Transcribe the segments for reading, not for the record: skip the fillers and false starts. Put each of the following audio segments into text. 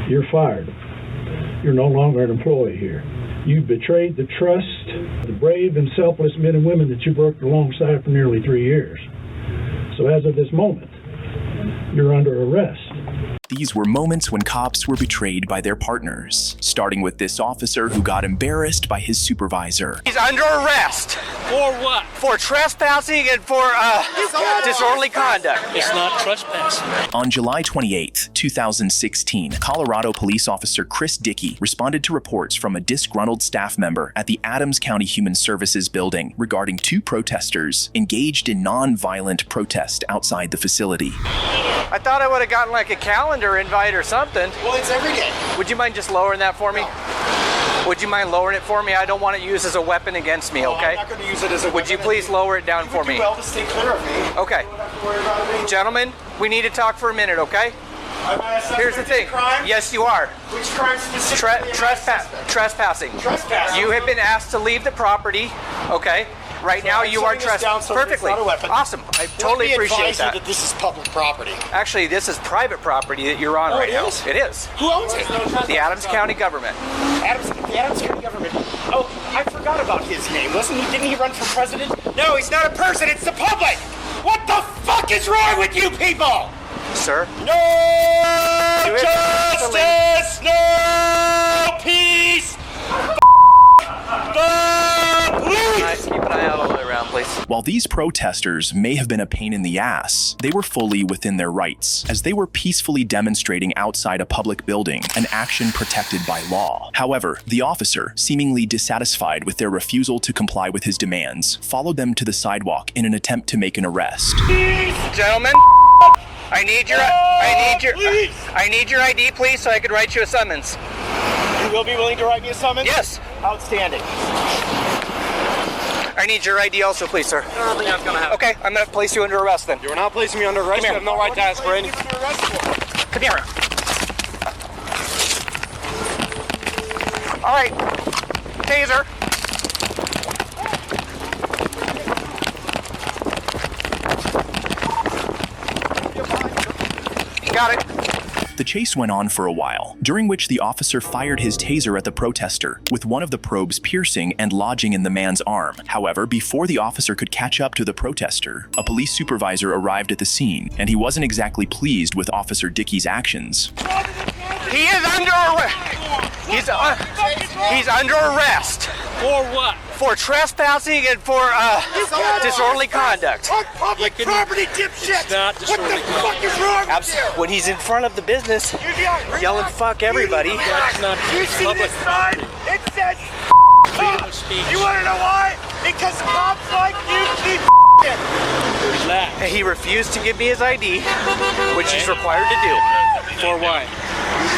You're fired. You're no longer an employee here. You've betrayed the trust, the brave and selfless men and women that you've worked alongside for nearly 3 years. So as of this moment, you're under arrest. These were moments when cops were betrayed by their partners, starting with this officer who got embarrassed by his supervisor. He's under arrest. For what? For trespassing and for disorderly conduct. It's not trespassing. On July 28, 2016, Colorado police officer Chris Dickey responded to reports from a disgruntled staff member at the Adams County Human Services building regarding 2 protesters engaged in non-violent protest outside the facility. I thought I would have gotten like a calendar invite or something. Well, it's every day. Would you mind just lowering that for me? No. Would you mind lowering it for me? I don't want it used as a weapon against me, okay? I'm not going to use it as a weapon. Would you please lower it down for me? You would do well to stay clear of me. Okay. You don't have to worry about me. Gentlemen, we need to talk for a minute, okay? Am I a suspect Here's the thing. in crime? Yes, you are. Which crime specifically? Trespassing. Trespassing. You have been asked to leave the property, okay? Right now, you are trespassing. Perfectly. Awesome. I totally appreciate that. That this is public property. Actually, this is private property that you're on right now. It is. Who owns it? The Adams County government. The Adams County government. Oh, I forgot about his name. Didn't he run for president? No, he's not a person. It's the public. What the fuck is wrong with you people? Sir? No justice, no peace. The police. Keep an eye out all the way around, please. While these protesters may have been a pain in the ass, they were fully within their rights, as they were peacefully demonstrating outside a public building, an action protected by law. However, the officer, seemingly dissatisfied with their refusal to comply with his demands, followed them to the sidewalk in an attempt to make an arrest. Gentlemen, I need your ID, please, so I can write you a summons. You will be willing to write me a summons? Yes. Outstanding. I need your ID also, please, sir. I don't think that's going to happen. Okay, I'm going to place you under arrest then. You are not placing me under arrest. Come You have no right to ask for any. Come here. All right. Taser. Got it. The chase went on for a while, during which the officer fired his taser at the protester, with one of the probes piercing and lodging in the man's arm. However, before the officer could catch up to the protester, a police supervisor arrived at the scene, and he wasn't exactly pleased with Officer Dickey's actions. He is under arrest. He's under arrest. For what? For trespassing and for disorderly conduct. On public property, dipshit! It's not disorderly What the fuck is wrong with you? When he's in front of the business, yelling fuck everybody. That's not You see public this sign? It says freedom of speech. You want to know why? Because cops like you keep Relax. He refused to give me his ID, which he's required to do, For what?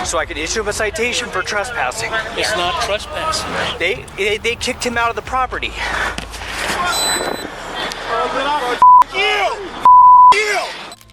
so I could issue him a citation for trespassing. It's not trespassing. They kicked him out of the property. you!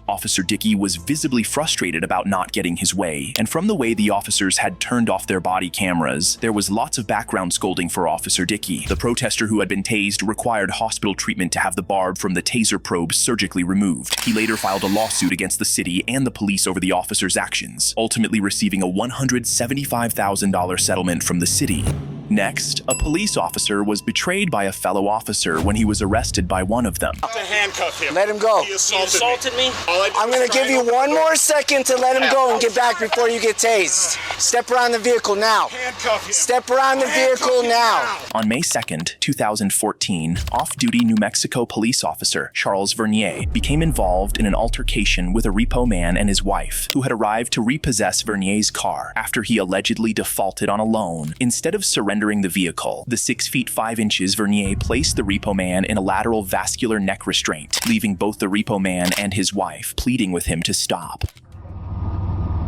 Officer Dickey was visibly frustrated about not getting his way, and from the way the officers had turned off their body cameras, there was lots of background scolding for Officer Dickey. The protester who had been tased required hospital treatment to have the barb from the taser probe surgically removed. He later filed a lawsuit against the city and the police over the officer's actions, ultimately receiving a $175,000 settlement from the city. Next, a police officer was betrayed by a fellow officer when he was arrested by one of them. To handcuff him. Let him go. He assaulted me. I'm going to give you one more second to let him go and get back before you get tased. Step around the vehicle now. Handcuff him. Step around the vehicle now. On May 2nd, 2014, off-duty New Mexico police officer Charles Vernier became involved in an altercation with a repo man and his wife, who had arrived to repossess Vernier's car after he allegedly defaulted on a loan. Instead of surrendering the vehicle, the 6 feet 5 inches Vernier placed the repo man in a lateral vascular neck restraint, leaving both the repo man and his wife pleading with him to stop.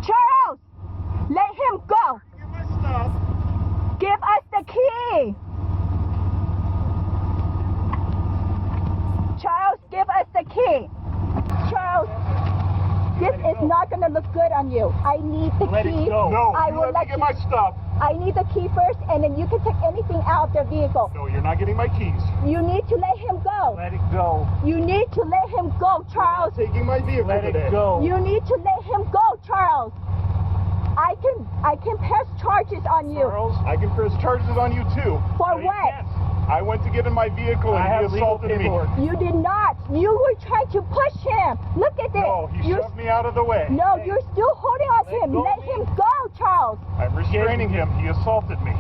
Charles, let him go. Give us the key. Charles, give us the key. Charles, this is not going to look good on you. I need the key. No, I will let get my stuff. I need the key first, and then you can take anything out of the vehicle. No, you're not getting my keys. You need to let him go. Let it go. You need to let him go, Charles. Taking my vehicle today. Let it go. You need to let him go, Charles. I can press charges on you. Charles, I can press charges on you too. For No, you what? can't. I went to get in my vehicle and he assaulted me. You did not. You were trying to push him. Look at this. No, he shoved me out of the way. No, you're still holding on to him. Let him go, Charles. I'm restraining him. He assaulted me.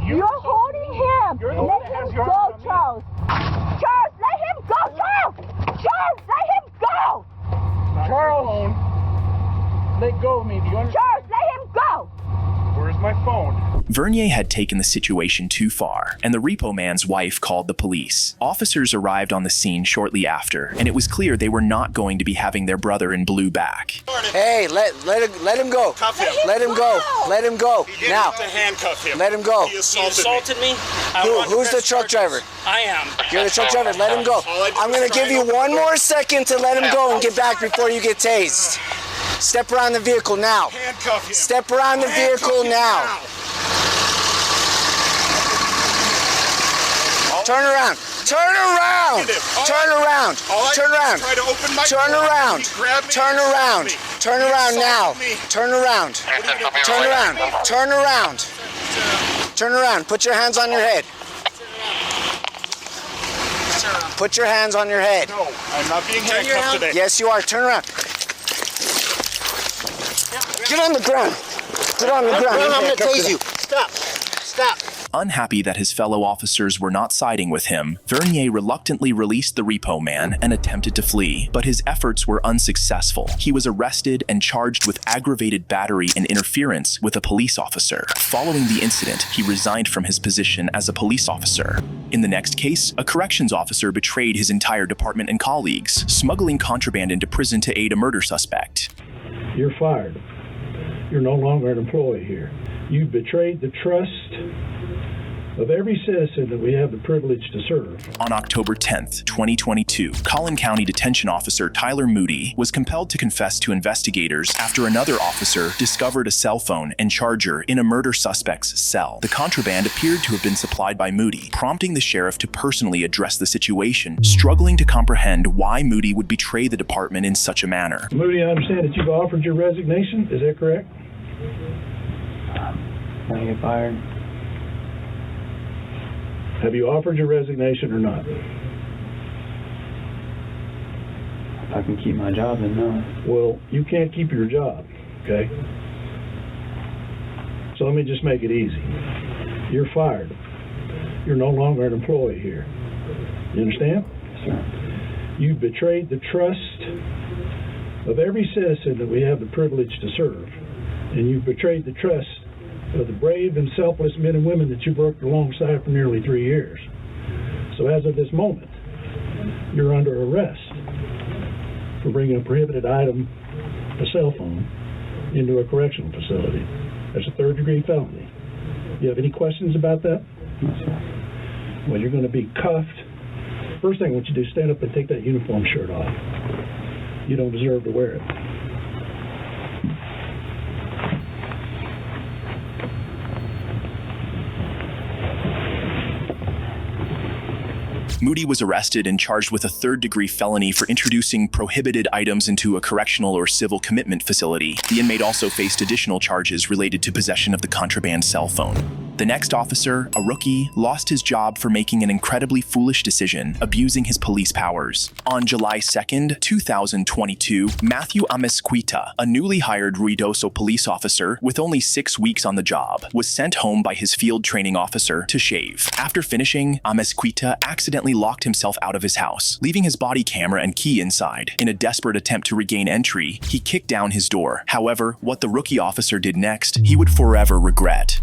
You're holding him. You're the Let one that him has your go, arms on me. Charles. Charles, let him go, Charles. Charles, let him go. Charles, let go of me. Do you understand? Charles, let him go. Where's my phone? Vernier had taken the situation too far, and the repo man's wife called the police. Officers arrived on the scene shortly after, and it was clear they were not going to be having their brother in blue back. Hey, let him go. Cuff him. Let him go. Let him go. You Now. have to handcuff him. Let him go. He He assaulted me. me. I want to Who's the press truck charges. driver? I am. You're the truck driver. Let him go. I'm going to give you one more second to let him go and get back before you get tased. Step around the vehicle now. Handcuff him. Step around the vehicle now. Turn around. Turn around. Turn around. Turn around. Try to open my Turn door. around. He grabbed me Turn and around. assaulted me. Turn He around now. assaulted me. Turn around. Turn around. Turn around. Turn around. Put your hands on your head. Put your hands on your head. No, I'm not being handcuffed today. Yes, you are. Turn around. Get on the ground. Get on the ground. I'm going to tase you. Stop. Stop. Unhappy that his fellow officers were not siding with him, Vernier reluctantly released the repo man and attempted to flee, but his efforts were unsuccessful. He was arrested and charged with aggravated battery and interference with a police officer. Following the incident, he resigned from his position as a police officer. In the next case, a corrections officer betrayed his entire department and colleagues, smuggling contraband into prison to aid a murder suspect. You're fired. You're no longer an employee here. You betrayed the trust of every citizen that we have the privilege to serve. On October 10th, 2022, Collin County Detention Officer Tyler Moody was compelled to confess to investigators after another officer discovered a cell phone and charger in a murder suspect's cell. The contraband appeared to have been supplied by Moody, prompting the sheriff to personally address the situation, struggling to comprehend why Moody would betray the department in such a manner. Moody, I understand that you've offered your resignation. Is that correct? When I get fired. Have you offered your resignation or not? If I can keep my job, then no. Well, you can't keep your job, okay? So let me just make it easy. You're fired. You're no longer an employee here. You understand? Yes, sir. You betrayed the trust of every citizen that we have the privilege to serve. And you've betrayed the trust of the brave and selfless men and women that you've worked alongside for nearly 3 years. So as of this moment, you're under arrest for bringing a prohibited item, a cell phone, into a correctional facility. That's a third-degree felony. You have any questions about that? No, sir. Well, you're going to be cuffed. First thing I want you to do is stand up and take that uniform shirt off. You don't deserve to wear it. Moody was arrested and charged with a third-degree felony for introducing prohibited items into a correctional or civil commitment facility. The inmate also faced additional charges related to possession of the contraband cell phone. The next officer, a rookie, lost his job for making an incredibly foolish decision, abusing his police powers. On July 2nd, 2022, Matthew Amesquita, a newly hired Ruidoso police officer with only 6 weeks on the job, was sent home by his field training officer to shave. After finishing, Amesquita accidentally locked himself out of his house, leaving his body camera and key inside. In a desperate attempt to regain entry, he kicked down his door. However, what the rookie officer did next, he would forever regret.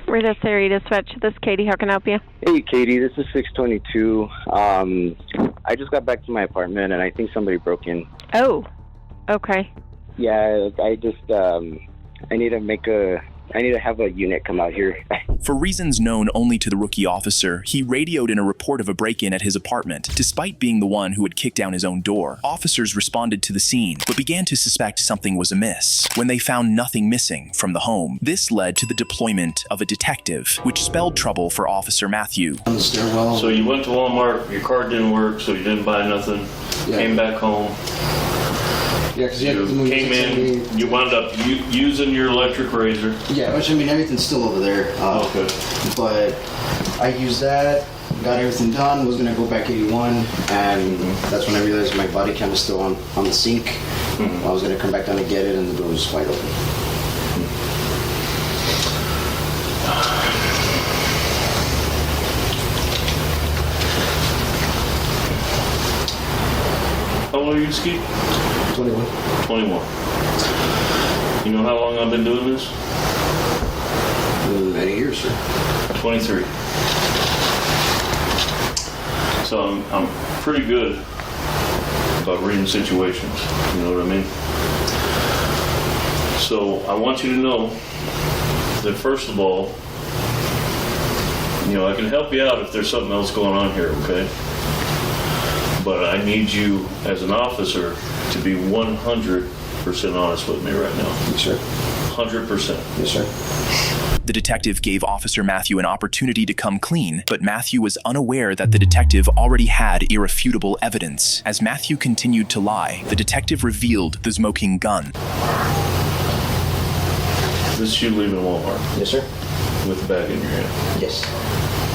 Rita Sari Dispatch, this is Katie. How can I help you? Hey, Katie, this is 622. I just got back to my apartment, and I think somebody broke in. Oh, okay. Yeah, I just, I need to have a unit come out here. For reasons known only to the rookie officer, he radioed in a report of a break-in at his apartment. Despite being the one who had kicked down his own door, officers responded to the scene, but began to suspect something was amiss when they found nothing missing from the home. This led to the deployment of a detective, which spelled trouble for Officer Matthew. On the stairwell. So you went to Walmart, your card didn't work, so you didn't buy nothing, came back home. Yeah, because you came in, you wound up using your electric razor. Yeah, which I mean, everything's still over there. Okay. But I used that, got everything done, was going to go back 81, and that's when I realized my body cam was still on the sink. Mm-hmm. I was going to come back down to get it, and the door was wide open. How old are you, Ski? 21. 21. You know how long I've been doing this? Many years, sir. 23. So I'm pretty good about reading situations. You know what I mean? So I want you to know that first of all, I can help you out if there's something else going on here, okay? But I need you as an officer to be 100% honest with me right now. Yes, sir. 100%. Yes, sir. The detective gave Officer Matthew an opportunity to come clean, but Matthew was unaware that the detective already had irrefutable evidence. As Matthew continued to lie, the detective revealed the smoking gun. This is you leaving Walmart? Yes, sir. With a bag in your hand? Yes.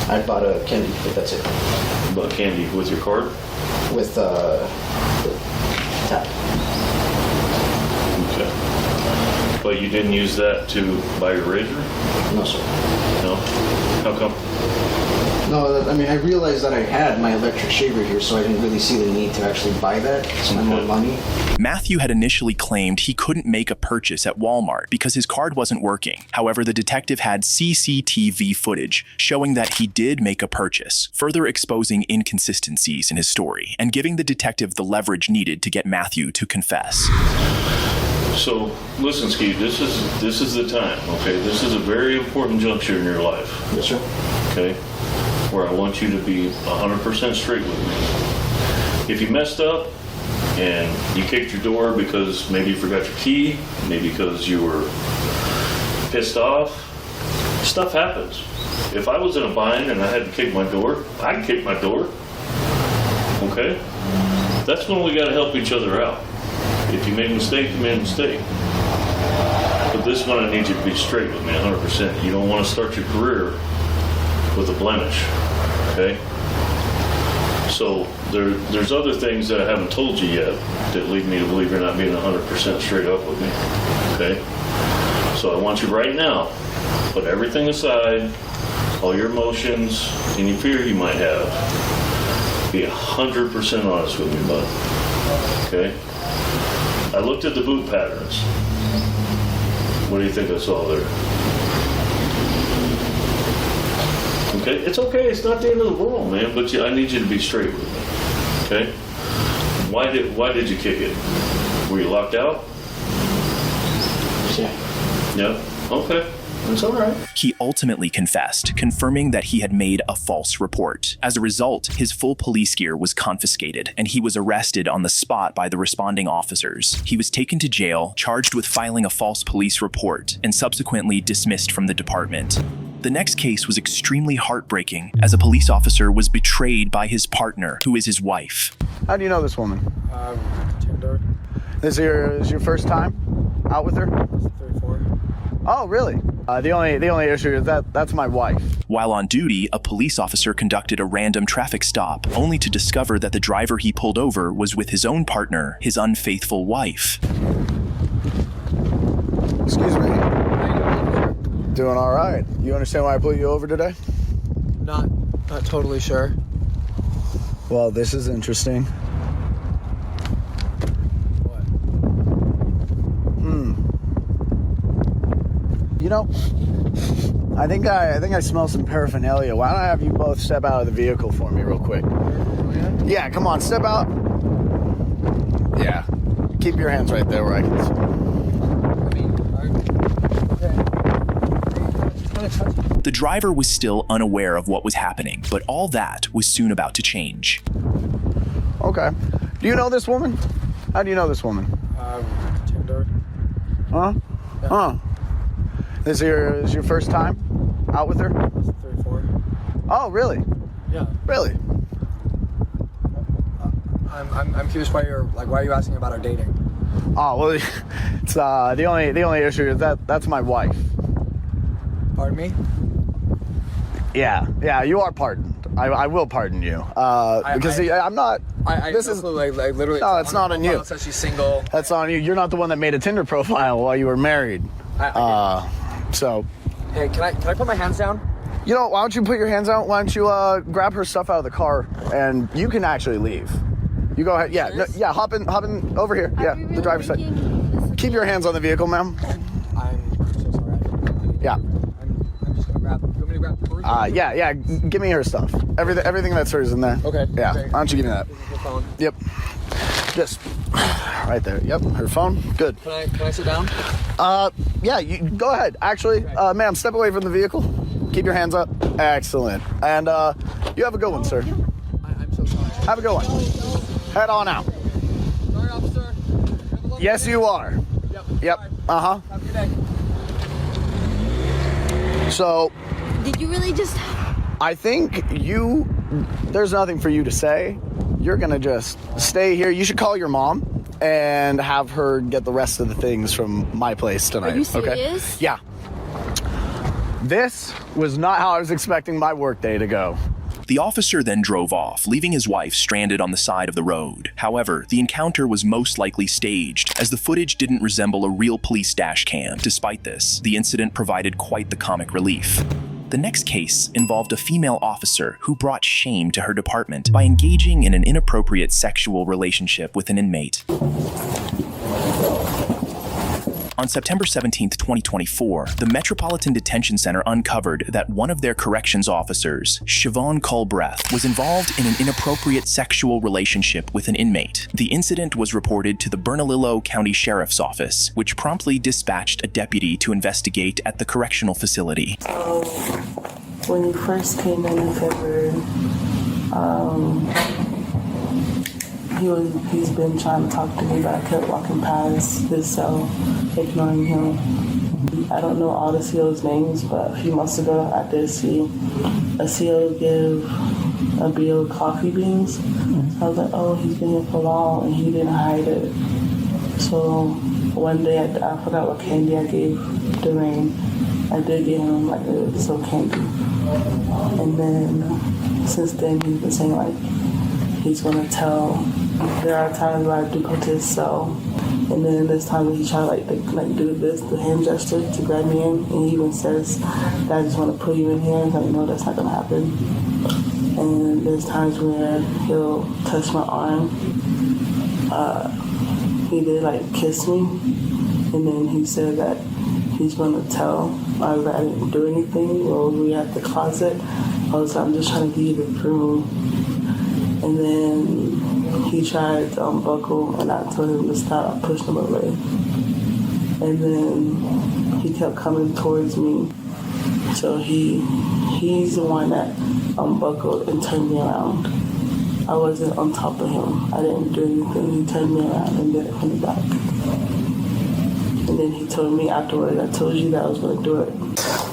I bought a candy, but that's it. You bought candy with your card? With tap. Okay. But you didn't use that to buy your razor? No, sir. No? How come? No, I mean, I realized that I had my electric shaver here, so I didn't really see the need to actually buy that, spend more money. Matthew had initially claimed he couldn't make a purchase at Walmart because his card wasn't working. However, the detective had CCTV footage showing that he did make a purchase, further exposing inconsistencies in his story and giving the detective the leverage needed to get Matthew to confess. So, listen, Ski, this is the time, okay? This is a very important juncture in your life. Yes, sir. Okay? Where I want you to be 100% straight with me. If you messed up and you kicked your door because maybe you forgot your key, maybe because you were pissed off, stuff happens. If I was in a bind and I had to kick my door, I'd kick my door. Okay? That's when we got to help each other out. If you made a mistake, you made a mistake. But this one I need you to be straight with me 100%. You don't want to start your career with a blemish, okay? So there's other things that I haven't told you yet that lead me to believe you're not being 100% straight up with me, okay? So I want you right now, put everything aside, all your emotions, any fear you might have, be 100% honest with me, bud, okay? I looked at the boot patterns. What do you think I saw there? Okay, it's okay. It's not the end of the world, man. But I need you to be straight with me. Okay? Why did you kick it? Were you locked out? Yeah. Yeah. Okay. That's all right. He ultimately confessed, confirming that he had made a false report. As a result, his full police gear was confiscated, and he was arrested on the spot by the responding officers. He was taken to jail, charged with filing a false police report, and subsequently dismissed from the department. The next case was extremely heartbreaking, as a police officer was betrayed by his partner, who is his wife. How do you know this woman? Tinder. This is your first time out with her? 3, 4. Oh, really? The only issue is that's my wife. While on duty, a police officer conducted a random traffic stop, only to discover that the driver he pulled over was with his own partner, his unfaithful wife. Excuse me. Doing all right. You understand why I pulled you over today? Not totally sure. Well, this is interesting. What? You know, I think I smell some paraphernalia. Why don't I have you both step out of the vehicle for me real quick? Yeah, come on, step out. Yeah. Keep your hands right there where I can see. The driver was still unaware of what was happening, but all that was soon about to change. Okay. Do you know this woman? How do you know this woman? Tinder. Huh? Yeah. Huh. This is your first time out with her? 3, 4. Oh, really? Yeah. Really? I'm curious why are you asking about our dating? Oh well, it's the only issue is that's my wife. Pardon me? Yeah, you are pardoned. I will pardon you. Because I'm not. This is like literally. No, it's not on you. Says she's single. That's on you. You're not the one that made a Tinder profile while you were married. So. Hey, can I put my hands down? You know, why don't you put your hands out? Why don't you grab her stuff out of the car and you can actually leave. You go ahead. Yeah, hop in over here. Yeah, the driver's side. Keep your hands on the vehicle, ma'am. I'm so sorry. Yeah. I'm just gonna grab. You want me to grab her? Yeah. Give me her stuff. Everything that's hers in there. Okay. Yeah. Okay. Why don't you give me that? This is her phone. Yep. Just right there. Yep. Her phone. Good. Can I sit down? Yeah. You go ahead. Actually, ma'am, step away from the vehicle. Keep your hands up. Excellent. And you have a good one, sir. I'm so sorry. Have a good one. Head on out. Sorry, officer. Yes, you are. Yep. Uh-huh. Have a good day. So. Did you really just... I think there's nothing for you to say. You're gonna just stay here. You should call your mom and have her get the rest of the things from my place tonight. Are you serious? Okay? Yeah. This was not how I was expecting my workday to go. The officer then drove off, leaving his wife stranded on the side of the road. However, the encounter was most likely staged, as the footage didn't resemble a real police dash cam. Despite this, the incident provided quite the comic relief. The next case involved a female officer who brought shame to her department by engaging in an inappropriate sexual relationship with an inmate. On September 17, 2024, the Metropolitan Detention Center uncovered that one of their corrections officers, Siobhan Culbreth, was involved in an inappropriate sexual relationship with an inmate. The incident was reported to the Bernalillo County Sheriff's Office, which promptly dispatched a deputy to investigate at the correctional facility. When you first came in February, he's been trying to talk to me, but I kept walking past his cell, ignoring him. I don't know all the CO's names, but a few months ago, I did see a CO give a BO coffee beans. I was like, oh, he's been here for long, and he didn't hide it. So one day, I forgot what candy I gave Dwayne. I did give him like a soap candy. And then, since then, he's been saying like, he's gonna tell. There are times where I do go to his cell, and then there's times when he try to like do the hand gesture to grab me in, and he even says that I just want to put you in here. I'm like, no, that's not gonna happen. And there's times where he'll touch my arm. He did like kiss me, and then he said that he's gonna tell I didn't do anything. Or we were at the closet, I was like, I'm just trying to give you the room. And then he tried to unbuckle, and I told him to stop. I pushed him away. And then he kept coming towards me. So he's the one that unbuckled and turned me around. I wasn't on top of him. I didn't do anything. He turned me around and did it from the back. And then he told me afterwards, I told you that I was going to do it.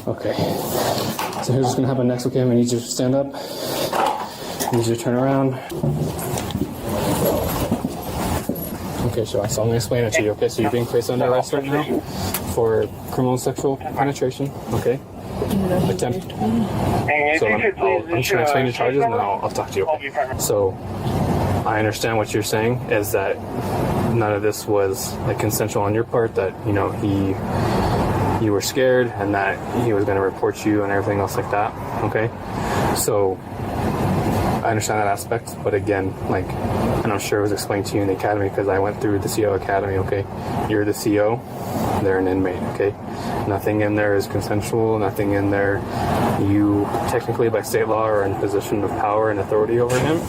Okay. So here's what's going to happen next, okay? I need you to stand up. I need you to turn around. Okay, so I'm going to explain it to you, okay? So you're being placed under arrest right now for criminal and sexual penetration, okay? Attempt. So I'm just going to explain the charges and then I'll talk to you, okay? So I understand what you're saying is that none of this was like consensual on your part, that, you know, you were scared and that he was going to report you and everything else like that, okay? So I understand that aspect, but again, like, and I'm sure it was explained to you in the academy because I went through the CO academy, okay? You're the CO, they're an inmate, okay? Nothing in there is consensual, nothing in there you technically by state law are in position of power and authority over him.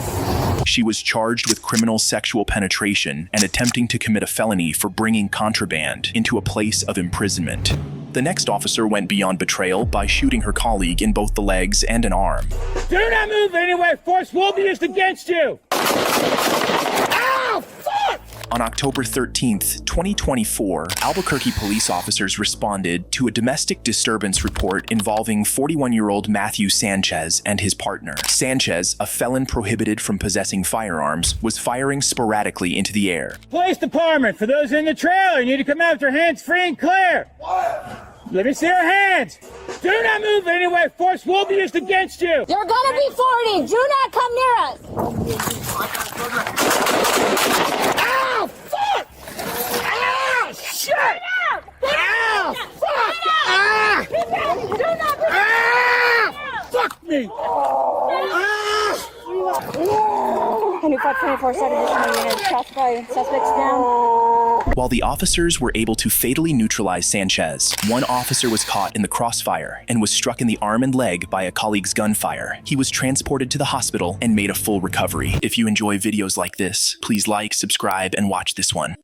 She was charged with criminal sexual penetration and attempting to commit a felony for bringing contraband into a place of imprisonment. The next officer went beyond betrayal by shooting her colleague in both the legs and an arm. Do not move anywhere. Force will be used against you. Ow! Fuck! On October 13th, 2024, Albuquerque police officers responded to a domestic disturbance report involving 41-year-old Matthew Sanchez and his partner. Sanchez, a felon prohibited from possessing firearms, was firing sporadically into the air. Police department, for those in the trailer, you need to come out with your hands free and clear. What? Let me see your hands. Do not move anyway. Force will be used against you. You're gonna be 40. Do not come near us. Ow! Fuck! Ow! Shit! Ow! Fuck! Ah! Do not be Ah! Fuck me! Ah! Can you 524 set additional units classify suspects down? While the officers were able to fatally neutralize Sanchez, one officer was caught in the crossfire and was struck in the arm and leg by a colleague's gunfire. He was transported to the hospital and made a full recovery. If you enjoy videos like this, please like, subscribe, and watch this one.